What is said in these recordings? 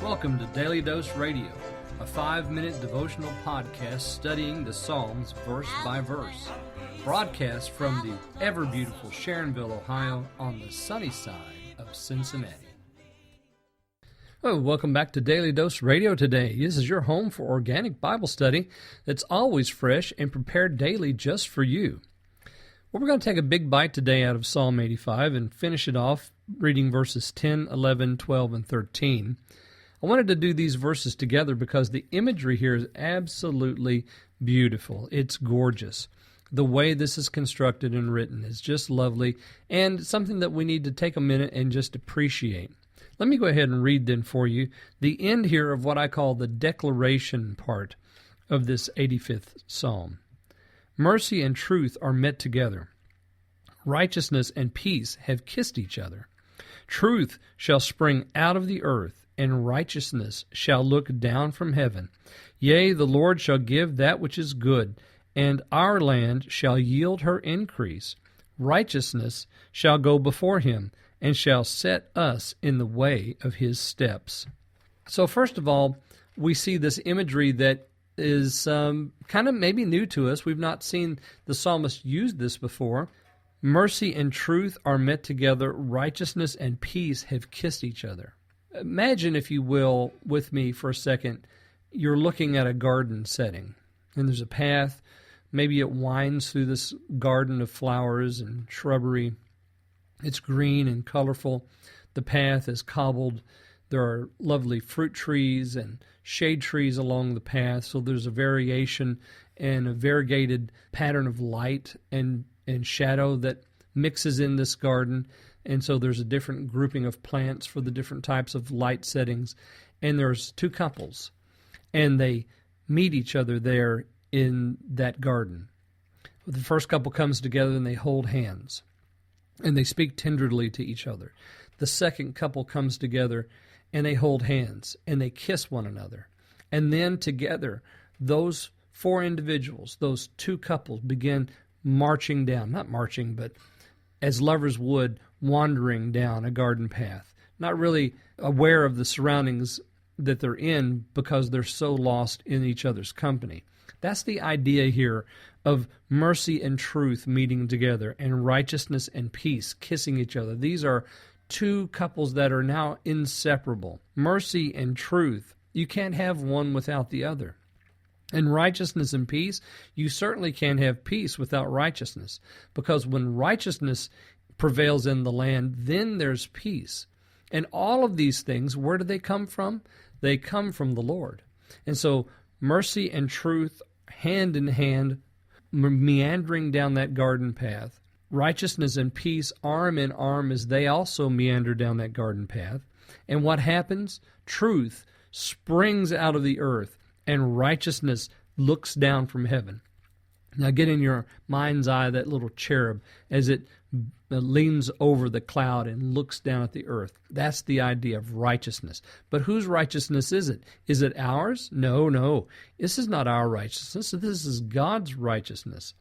Welcome to Daily Dose Radio, a 5-minute devotional podcast studying the Psalms verse by verse. Broadcast from the ever-beautiful Sharonville, Ohio, on the sunny side of Cincinnati. Oh, welcome back to Daily Dose Radio today. This is your home for organic Bible study that's always fresh and prepared daily just for you. Well, we're going to take a big bite today out of Psalm 85 and finish it off reading verses 10, 11, 12, and 13. I wanted to do these verses together because the imagery here is absolutely beautiful. It's gorgeous. The way this is constructed and written is just lovely and something that we need to take a minute and just appreciate. Let me go ahead and read then for you the end here of what I call the declaration part of this 85th Psalm. Mercy and truth are met together. Righteousness and peace have kissed each other. Truth shall spring out of the earth, and righteousness shall look down from heaven. Yea, the Lord shall give that which is good, and our land shall yield her increase. Righteousness shall go before him, and shall set us in the way of his steps. So first of all, we see this imagery that is kind of maybe new to us. We've not seen the psalmist use this before. Mercy and truth are met together. Righteousness and peace have kissed each other. Imagine, if you will, with me for a second, you're looking at a garden setting, and there's a path. Maybe it winds through this garden of flowers and shrubbery. It's green and colorful. The path is cobbled. There are lovely fruit trees and shade trees along the path, so there's a variation and a variegated pattern of light and shadow that mixes in this garden. And so there's a different grouping of plants for the different types of light settings. And there's two couples, and they meet each other there in that garden. The first couple comes together and they hold hands, and they speak tenderly to each other. The second couple comes together and they hold hands and they kiss one another. And then together, those four individuals, those two couples, begin marching down, not marching, but as lovers would, wandering down a garden path, not really aware of the surroundings that they're in because they're so lost in each other's company. That's the idea here of mercy and truth meeting together and righteousness and peace kissing each other. These are two couples that are now inseparable. Mercy and truth, you can't have one without the other. And righteousness and peace, you certainly can't have peace without righteousness, because when righteousness prevails in the land, then there's peace. And all of these things, where do they come from? They come from the Lord. And so mercy and truth, hand in hand, meandering down that garden path. Righteousness and peace, arm in arm, as they also meander down that garden path. And what happens? Truth springs out of the earth, and righteousness looks down from heaven. Now get in your mind's eye that little cherub as it leans over the cloud and looks down at the earth. That's the idea of righteousness. But whose righteousness is it? Is it ours? No. This is not our righteousness. This is God's righteousness.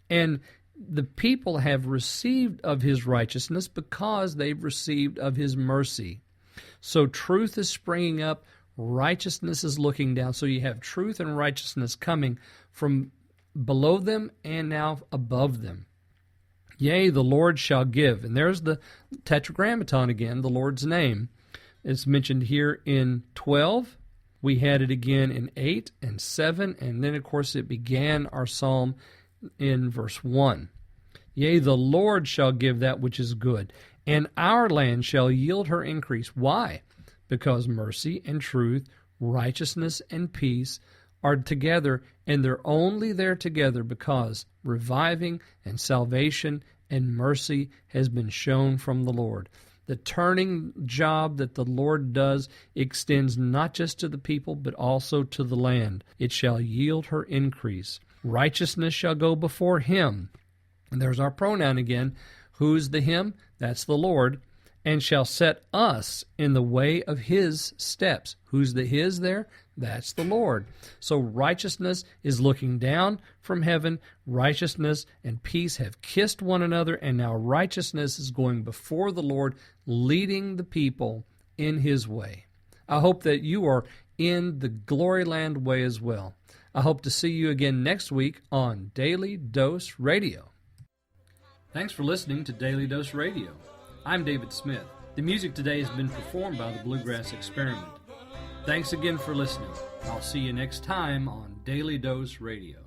And the people have received of his righteousness because they've received of his mercy. So truth is springing up, righteousness is looking down. So you have truth and righteousness coming from below them and now above them. Yea, the Lord shall give. And there's the tetragrammaton again, the Lord's name. It's mentioned here in 12. We had it again in 8 and 7. And then, of course, it began our psalm in verse 1. Yea, the Lord shall give that which is good, and our land shall yield her increase. Why? Because mercy and truth, righteousness and peace are together, and they're only there together because reviving and salvation and mercy has been shown from the Lord. The turning job that the Lord does extends not just to the people, but also to the land. It shall yield her increase. Righteousness shall go before him. And there's our pronoun again. Who's the him? That's the Lord. And shall set us in the way of his steps. Who's the his there? That's the Lord. So righteousness is looking down from heaven. Righteousness and peace have kissed one another, and now righteousness is going before the Lord, leading the people in his way. I hope that you are in the Glory Land way as well. I hope to see you again next week on Daily Dose Radio. Thanks for listening to Daily Dose Radio. I'm David Smith. The music today has been performed by the Bluegrass Experiment. Thanks again for listening. I'll see you next time on Daily Dose Radio.